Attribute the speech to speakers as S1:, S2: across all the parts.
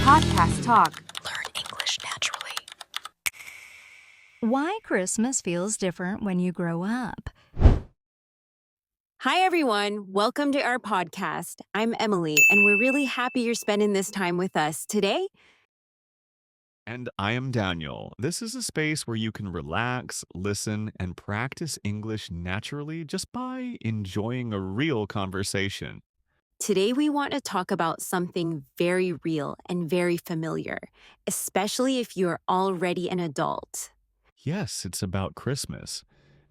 S1: Podcast Talk.
S2: Learn English naturally.
S3: Why Christmas feels different when you grow up.
S2: Hi, everyone. Welcome to our podcast. I'm Emily, and we're really happy you're spending this time with us today.
S4: And I am Daniel. This is a space where you can relax, listen, and practice English naturally just by enjoying a real conversation.
S2: Today, we want to talk about something very real and very familiar, especially if you're already an adult.
S4: Yes, it's about Christmas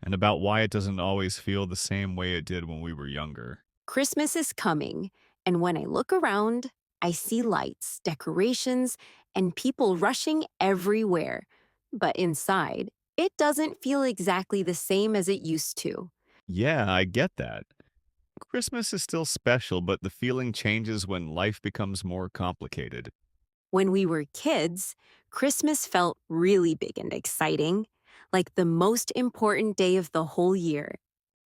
S4: and about why it doesn't always feel the same way it did when we were younger.
S2: Christmas is coming, and when I look around, I see lights, decorations, and people rushing everywhere. But inside, it doesn't feel exactly the same as it used to.
S4: Yeah, I get that. Christmas is still special, but the feeling changes when life becomes more complicated.
S2: When we were kids, Christmas felt really big and exciting, like the most important day of the whole year.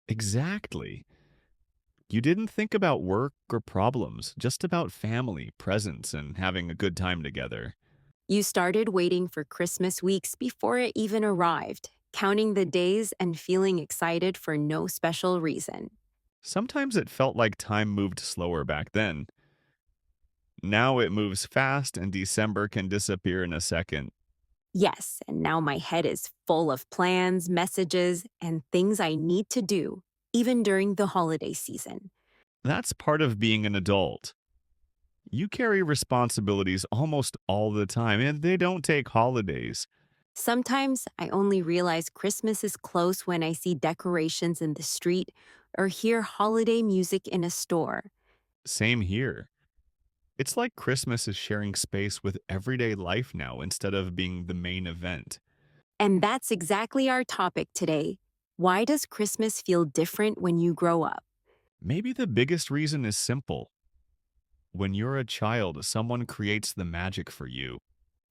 S4: Exactly. You didn't think about work or problems, just about family, presents, and having a good time together.
S2: You started waiting for Christmas weeks before it even arrived, counting the days and feeling excited for no special reason.
S4: Sometimes it felt like time moved slower back then. Now it moves fast and December can disappear in a second.
S2: Yes, and now my head is full of plans, messages, and things I need to do, even during the holiday season.
S4: That's part of being an adult. You carry responsibilities almost all the time, and they don't take holidays.
S2: Sometimes I only realize Christmas is close when I see decorations in the street or hear holiday music in a store.
S4: Same here. It's like Christmas is sharing space with everyday life now instead of being the main event.
S2: And that's exactly our topic today. Why does Christmas feel different when you grow up?
S4: Maybe the biggest reason is simple. When you're a child, someone creates the magic for you.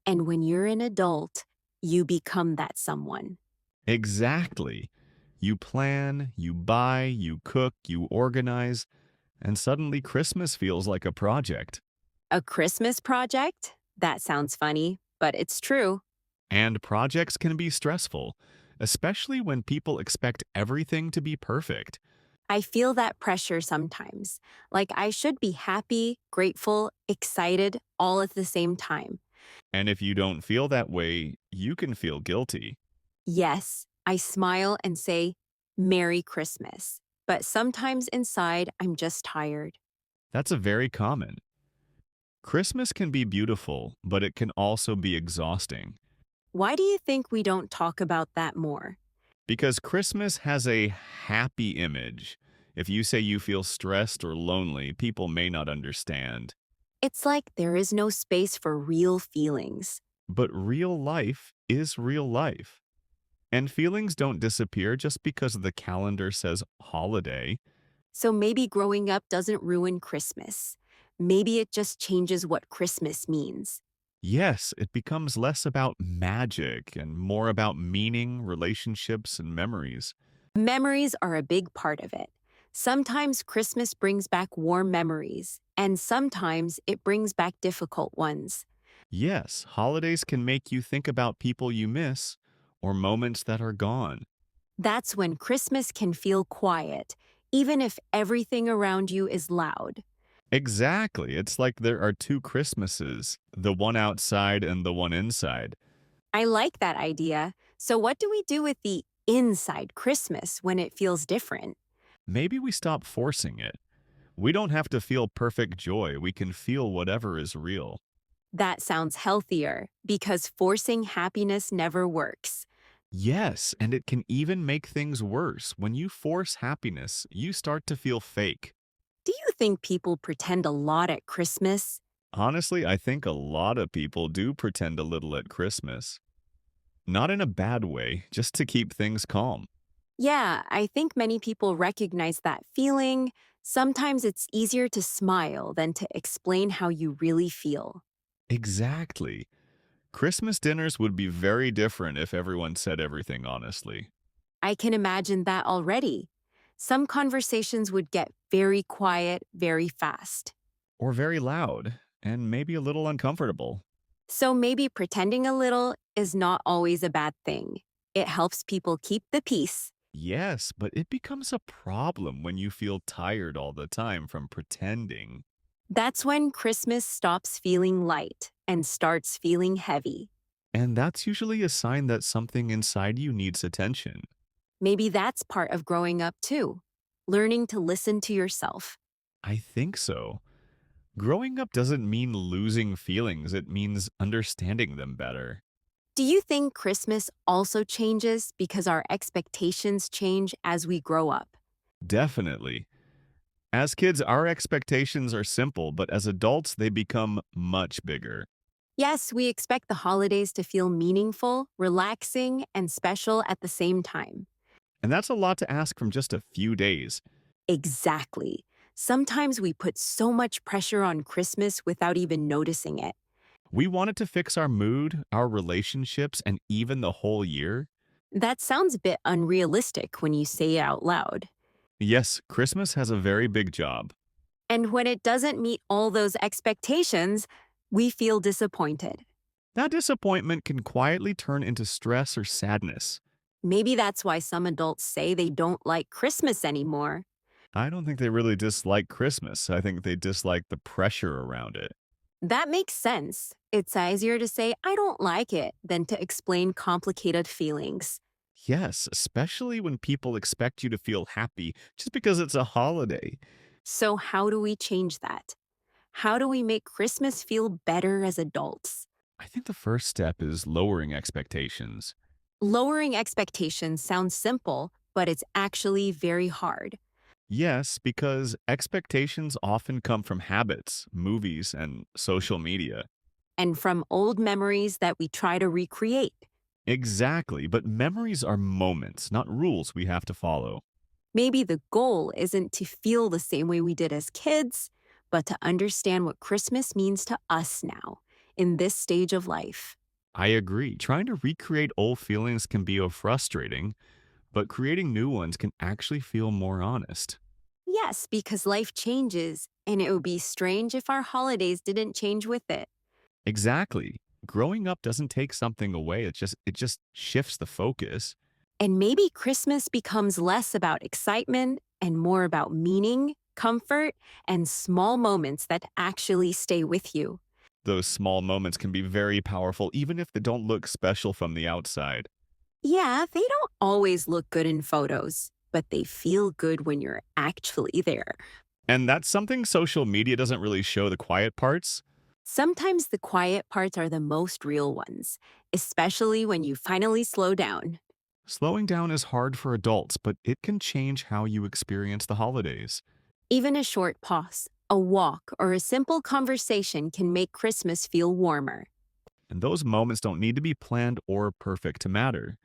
S2: And when you're an adult, you become that someone.
S4: Exactly. You plan, you buy, you cook, you organize, and suddenly Christmas feels like a project.
S2: A Christmas project? That sounds funny, but it's true.
S4: And projects can be stressful, especially when people expect everything to be perfect.
S2: I feel that pressure sometimes, like I should be happy, grateful, excited, all at the same time.
S4: And if you don't feel that way, you can feel guilty.
S2: Yes, I smile and say, Merry Christmas. But sometimes inside, I'm just tired.
S4: That's a very common. Christmas can be beautiful, but it can also be exhausting.
S2: Why do you think we don't talk about that more?
S4: Because Christmas has a happy image. If you say you feel stressed or lonely, people may not understand.
S2: It's like there is no space for real feelings.
S4: But real life is real life. And feelings don't disappear just because the calendar says holiday.
S2: So maybe growing up doesn't ruin Christmas. Maybe it just changes what Christmas means.
S4: Yes, it becomes less about magic and more about meaning, relationships, and memories.
S2: Memories are a big part of it. Sometimes Christmas brings back warm memories, and sometimes it brings back difficult ones.
S4: Yes, holidays can make you think about people you miss or moments that are gone.
S2: That's when Christmas can feel quiet, even if everything around you is loud.
S4: Exactly. It's like there are two Christmases, the one outside and the one inside.
S2: I like that idea. So, what do we do with the inside Christmas when it feels different?
S4: Maybe we stop forcing it. We don't have to feel perfect joy. We can feel whatever is real.
S2: That sounds healthier because forcing happiness never works.
S4: Yes, and it can even make things worse. When you force happiness, you start to feel fake.
S2: Do you think people pretend a lot at Christmas?
S4: Honestly, I think a lot of people do pretend a little at Christmas. Not in a bad way, just to keep things calm.
S2: Yeah, I think many people recognize that feeling. Sometimes it's easier to smile than to explain how you really feel.
S4: Exactly. Christmas dinners would be very different if everyone said everything honestly.
S2: I can imagine that already. Some conversations would get very quiet very fast.
S4: Or very loud. and maybe a little uncomfortable.
S2: So maybe pretending a little is not always a bad thing. It helps people keep the peace.
S4: Yes, but it becomes a problem when you feel tired all the time from pretending.
S2: That's when Christmas stops feeling light and starts feeling heavy.
S4: And that's usually a sign that something inside you needs attention.
S2: Maybe that's part of growing up too, learning to listen to yourself.
S4: I think so. Growing up doesn't mean losing feelings, it means understanding them better.
S2: Do you think Christmas also changes because our expectations change as we grow up?
S4: Definitely. As kids, our expectations are simple, but as adults, they become much bigger.
S2: Yes, we expect the holidays to feel meaningful, relaxing, and special at the same time.
S4: And that's a lot to ask from just a few days.
S2: Exactly. Sometimes we put so much pressure on Christmas without even noticing it.
S4: We want it to fix our mood, our relationships, and even the whole year.
S2: That sounds a bit unrealistic when you say it out loud.
S4: Yes, Christmas has a very big job.
S2: And when it doesn't meet all those expectations, we feel disappointed.
S4: That disappointment can quietly turn into stress or sadness.
S2: Maybe that's why some adults say they don't like Christmas anymore.
S4: I don't think they really dislike Christmas. I think they dislike the pressure around it.
S2: That makes sense. It's easier to say, I don't like it, than to explain complicated feelings.
S4: Yes, especially when people expect you to feel happy just because it's a holiday.
S2: So, how do we change that? How do we make Christmas feel better as adults?
S4: I think the first step is lowering expectations.
S2: Lowering expectations sounds simple, but it's actually very hard.
S4: Yes, because expectations often come from habits, movies, and social media.
S2: And from old memories that we try to recreate.
S4: Exactly, but memories are moments, not rules we have to follow.
S2: Maybe the goal isn't to feel the same way we did as kids, but to understand what Christmas means to us now, in this stage of life.
S4: I agree. Trying to recreate old feelings can be frustrating, but creating new ones can actually feel more honest.
S2: Yes, because life changes, and it would be strange if our holidays didn't change with it.
S4: Exactly. Growing up doesn't take something away, it just shifts the focus.
S2: And maybe Christmas becomes less about excitement and more about meaning, comfort, and small moments that actually stay with you.
S4: Those small moments can be very powerful even if they don't look special from the outside.
S2: Yeah, they don't always look good in photos, but they feel good when you're actually there.
S4: And that's something social media doesn't really show the quiet parts.
S2: Sometimes the quiet parts are the most real ones, especially when you finally slow down.
S4: Slowing down is hard for adults, but it can change how you experience the holidays.
S2: Even a short pause, a walk, or a simple conversation can make Christmas feel warmer.
S4: And those moments don't need to be planned or perfect to matter.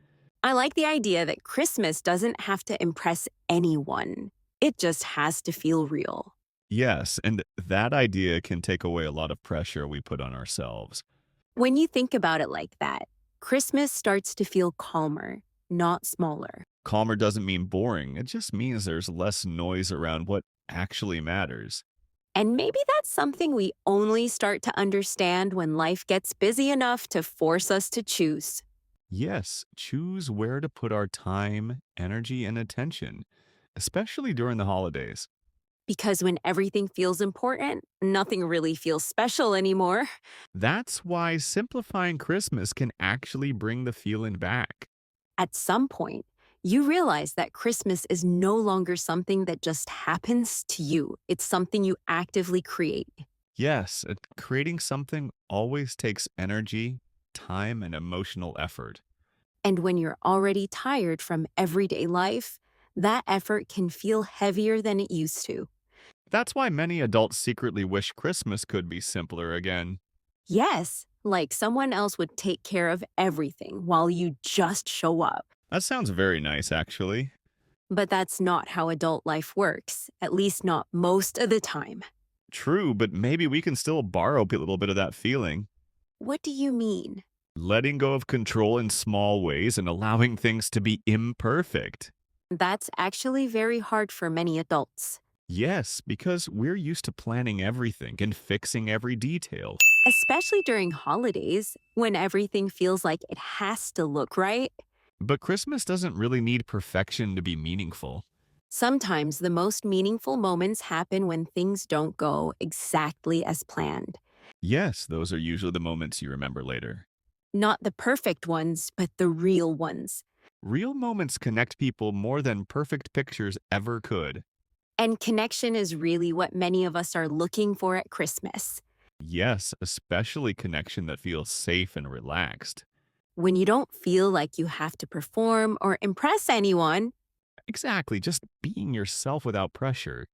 S2: I like the idea that Christmas doesn't have to impress anyone, it just has to feel real.
S4: Yes, and that idea can take away a lot of pressure we put on ourselves.
S2: When you think about it like that, Christmas starts to feel calmer, not smaller.
S4: Calmer doesn't mean boring, it just means there's less noise around what actually matters.
S2: And maybe that's something we only start to understand when life gets busy enough to force us to choose.
S4: Yes, choose where to put our time, energy, and attention, especially during the holidays.
S2: Because when everything feels important, nothing really feels special anymore.
S4: That's why simplifying Christmas can actually bring the feeling back.
S2: At some point, you realize that Christmas is no longer something that just happens to you. It's something you actively create.
S4: Yes, creating something always takes energy, time, and emotional effort.
S2: And when you're already tired from everyday life, that effort can feel heavier than it used to.
S4: That's why many adults secretly wish Christmas could be simpler again.
S2: Yes, like someone else would take care of everything while you just show up.
S4: That sounds very nice, actually.
S2: But that's not how adult life works, at least not most of the time.
S4: True, but maybe we can still borrow a little bit of that feeling.
S2: What do you mean?
S4: Letting go of control in small ways and allowing things to be imperfect.
S2: That's actually very hard for many adults.
S4: Yes, because we're used to planning everything and fixing every detail.
S2: Especially during holidays, when everything feels like it has to look right.
S4: But Christmas doesn't really need perfection to be meaningful.
S2: Sometimes the most meaningful moments happen when things don't go exactly as planned.
S4: Yes, those are usually the moments you remember later.
S2: Not the perfect ones, but the real ones.
S4: Real moments connect people more than perfect pictures ever could.
S2: And connection is really what many of us are looking for at Christmas.
S4: Yes, especially connection that feels safe and relaxed.
S2: When you don't feel like you have to perform or impress anyone,
S4: Exactly, just being yourself without pressure.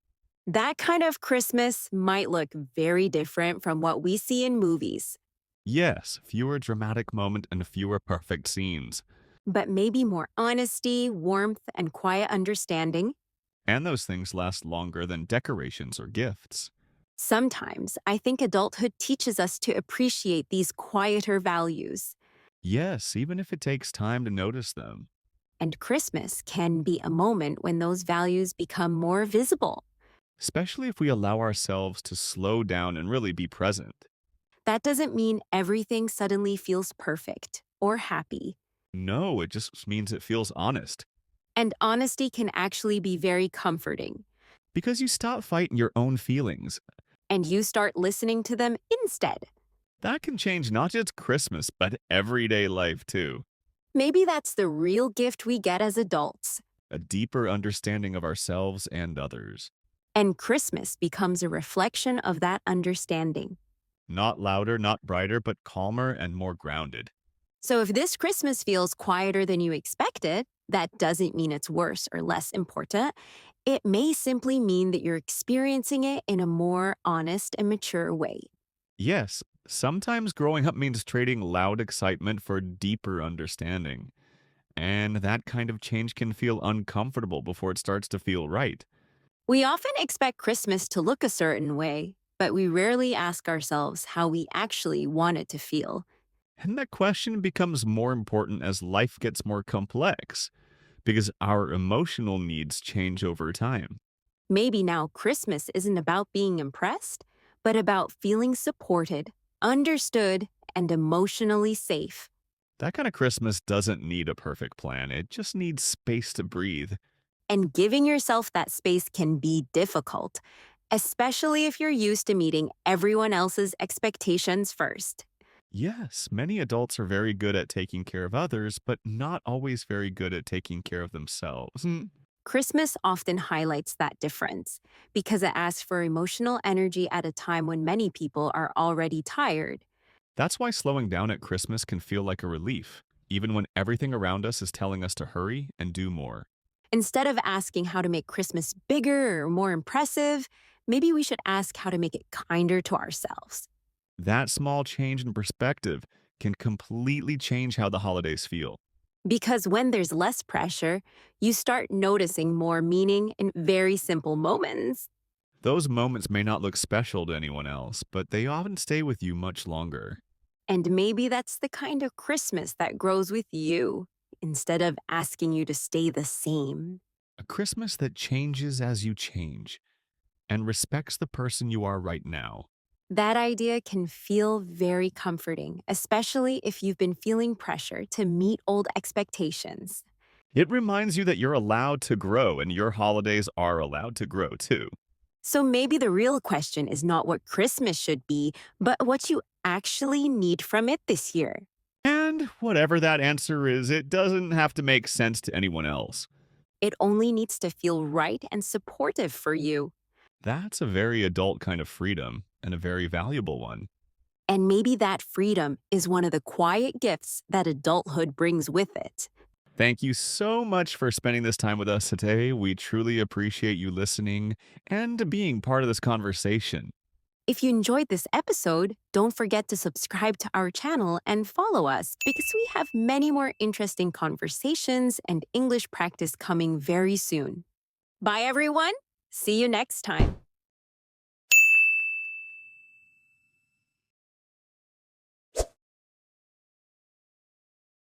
S2: that kind of Christmas might look very different from what we see in movies,
S4: Yes, fewer dramatic moments and fewer perfect scenes.
S2: but maybe more honesty, warmth, and quiet understanding.
S4: And those things last longer than decorations or gifts.
S2: Sometimes I think adulthood teaches us to appreciate these quieter values,
S4: Yes, even if it takes time to notice them.
S2: and Christmas can be a moment when those values become more visible.
S4: Especially if we allow ourselves to slow down and really be present.
S2: That doesn't mean everything suddenly feels perfect or happy.
S4: No, it just means it feels honest.
S2: And honesty can actually be very comforting,
S4: Because you stop fighting your own feelings.
S2: and you start listening to them instead.
S4: That can change not just Christmas, but everyday life too.
S2: Maybe that's the real gift we get as adults.
S4: A deeper understanding of ourselves and others.
S2: And Christmas becomes a reflection of that understanding.
S4: Not louder, not brighter, but calmer and more grounded.
S2: So if this Christmas feels quieter than you expected, that doesn't mean it's worse or less important. It may simply mean that you're experiencing it in a more honest and mature way.
S4: Yes, sometimes growing up means trading loud excitement for deeper understanding. And that kind of change can feel uncomfortable before it starts to feel right.
S2: We often expect Christmas to look a certain way, but we rarely ask ourselves how we actually want it to feel.
S4: And that question becomes more important as life gets more complex, because our emotional needs change over time.
S2: Maybe now Christmas isn't about being impressed, but about feeling supported, understood, and emotionally safe.
S4: That kind of Christmas doesn't need a perfect plan, it just needs space to breathe.
S2: And giving yourself that space can be difficult, especially if you're used to meeting everyone else's expectations first.
S4: Yes, many adults are very good at taking care of others, but not always very good at taking care of themselves.
S2: Christmas often highlights that difference because it asks for emotional energy at a time when many people are already tired.
S4: That's why slowing down at Christmas can feel like a relief, even when everything around us is telling us to hurry and do more.
S2: Instead of asking how to make Christmas bigger or more impressive, maybe we should ask how to make it kinder to ourselves.
S4: That small change in perspective can completely change how the holidays feel.
S2: Because when there's less pressure, you start noticing more meaning in very simple moments.
S4: Those moments may not look special to anyone else, but they often stay with you much longer.
S2: And maybe that's the kind of Christmas that grows with you instead of asking you to stay the same.
S4: A Christmas that changes as you change and respects the person you are right now.
S2: That idea can feel very comforting, especially if you've been feeling pressure to meet old expectations.
S4: It reminds you that you're allowed to grow and your holidays are allowed to grow too.
S2: So maybe the real question is not what Christmas should be, but what you actually need from it this year.
S4: And whatever that answer is, it doesn't have to make sense to anyone else.
S2: It only needs to feel right and supportive for you.
S4: That's a very adult kind of freedom and a very valuable one.
S2: And maybe that freedom is one of the quiet gifts that adulthood brings with it.
S4: Thank you so much for spending this time with us today. We truly appreciate you listening and being part of this conversation.
S2: If you enjoyed this episode, don't forget to subscribe to our channel and follow us because we have many more interesting conversations and English practice coming very soon. Bye, everyone. See you next time.